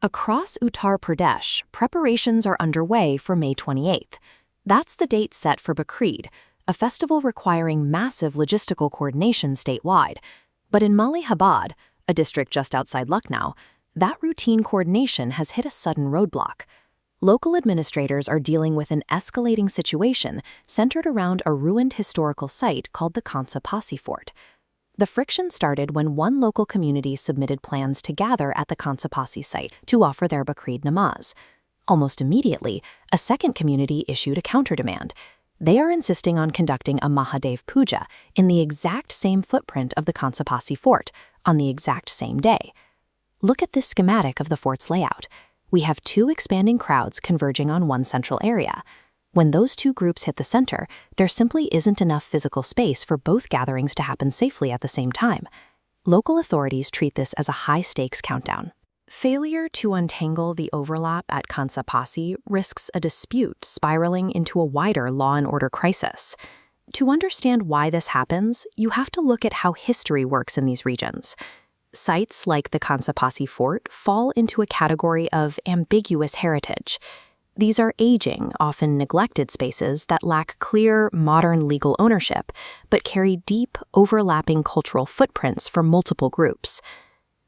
Across Uttar Pradesh, preparations are underway for May 28th. That's the date set for Bakrid, a festival requiring massive logistical coordination statewide. But in Malihabad, a district just outside Lucknow, that routine coordination has hit a sudden roadblock. Local administrators are dealing with an escalating situation centered around a ruined historical site called the Kansa Pasi Fort. The friction started when one local community submitted plans to gather at the Kansa Pasi site to offer their Bakrid namaz. Almost immediately, a second community issued a counter-demand. They are insisting on conducting a Mahadev Puja in the exact same footprint of the Kansa Pasi Fort on the exact same day. Look at this schematic of the fort's layout. We have two expanding crowds converging on one central area. When those two groups hit the center, there simply isn't enough physical space for both gatherings to happen safely at the same time. Local authorities treat this as a high-stakes countdown. Failure to untangle the overlap at Kansa Pasi risks a dispute spiraling into a wider law and order crisis. To understand why this happens, you have to look at how history works in these regions. Sites like the Kansa Pasi Fort fall into a category of ambiguous heritage. These are aging, often neglected spaces that lack clear, modern legal ownership, but carry deep, overlapping cultural footprints for multiple groups.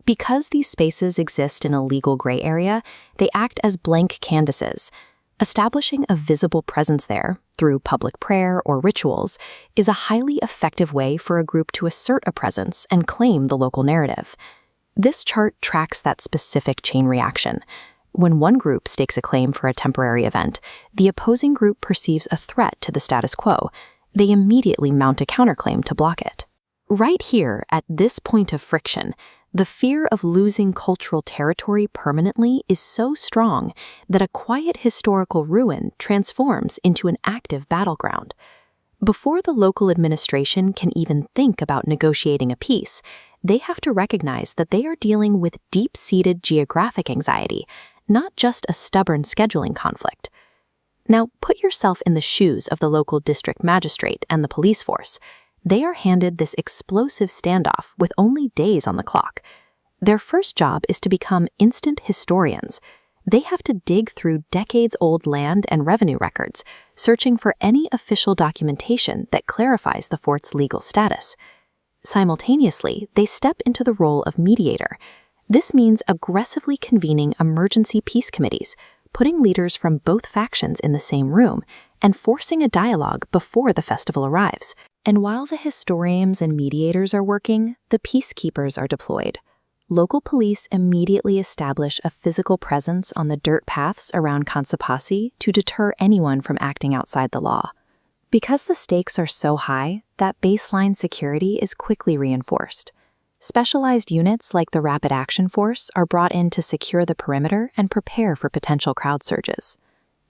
Because these spaces exist in a legal gray area, they act as blank canvases. Establishing a visible presence there, through public prayer or rituals, is a highly effective way for a group to assert a presence and claim the local narrative. This chart tracks that specific chain reaction. When one group stakes a claim for a temporary event, the opposing group perceives a threat to the status quo. They immediately mount a counterclaim to block it. Right here, at this point of friction, the fear of losing cultural territory permanently is so strong that a quiet historical ruin transforms into an active battleground. Before the local administration can even think about negotiating a peace, they have to recognize that they are dealing with deep-seated geographic anxiety, not just a stubborn scheduling conflict. Now, put yourself in the shoes of the local district magistrate and the police force. They are handed this explosive standoff with only days on the clock. Their first job is to become instant historians. They have to dig through decades-old land and revenue records, searching for any official documentation that clarifies the fort's legal status. Simultaneously, they step into the role of mediator. This means aggressively convening emergency peace committees, putting leaders from both factions in the same room, and forcing a dialogue before the festival arrives. And while the historians and mediators are working, the peacekeepers are deployed. Local police immediately establish a physical presence on the dirt paths around Kansa Pasi to deter anyone from acting outside the law. Because the stakes are so high, that baseline security is quickly reinforced. Specialized units like the Rapid Action Force are brought in to secure the perimeter and prepare for potential crowd surges.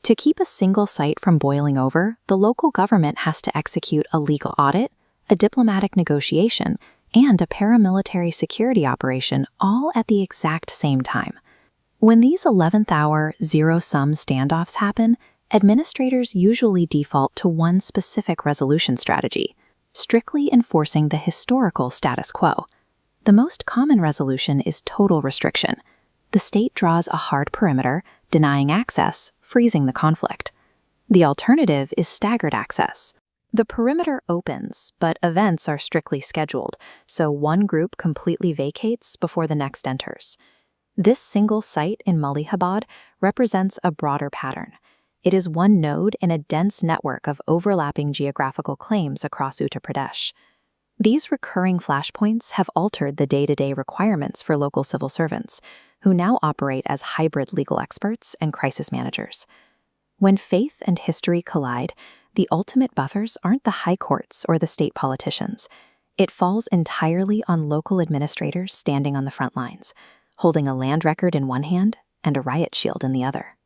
To keep a single site from boiling over, the local government has to execute a legal audit, a diplomatic negotiation, and a paramilitary security operation all at the exact same time. When these 11th-hour, zero-sum standoffs happen, administrators usually default to one specific resolution strategy: strictly enforcing the historical status quo. The most common resolution is total restriction. The state draws a hard perimeter, denying access, freezing the conflict. The alternative is staggered access. The perimeter opens, but events are strictly scheduled, so one group completely vacates before the next enters. This single site in Malihabad represents a broader pattern. It is one node in a dense network of overlapping geographical claims across Uttar Pradesh. These recurring flashpoints have altered the day-to-day requirements for local civil servants, who now operate as hybrid legal experts and crisis managers. When faith and history collide, the ultimate buffers aren't the high courts or the state politicians. It falls entirely on local administrators standing on the front lines, holding a land record in one hand and a riot shield in the other.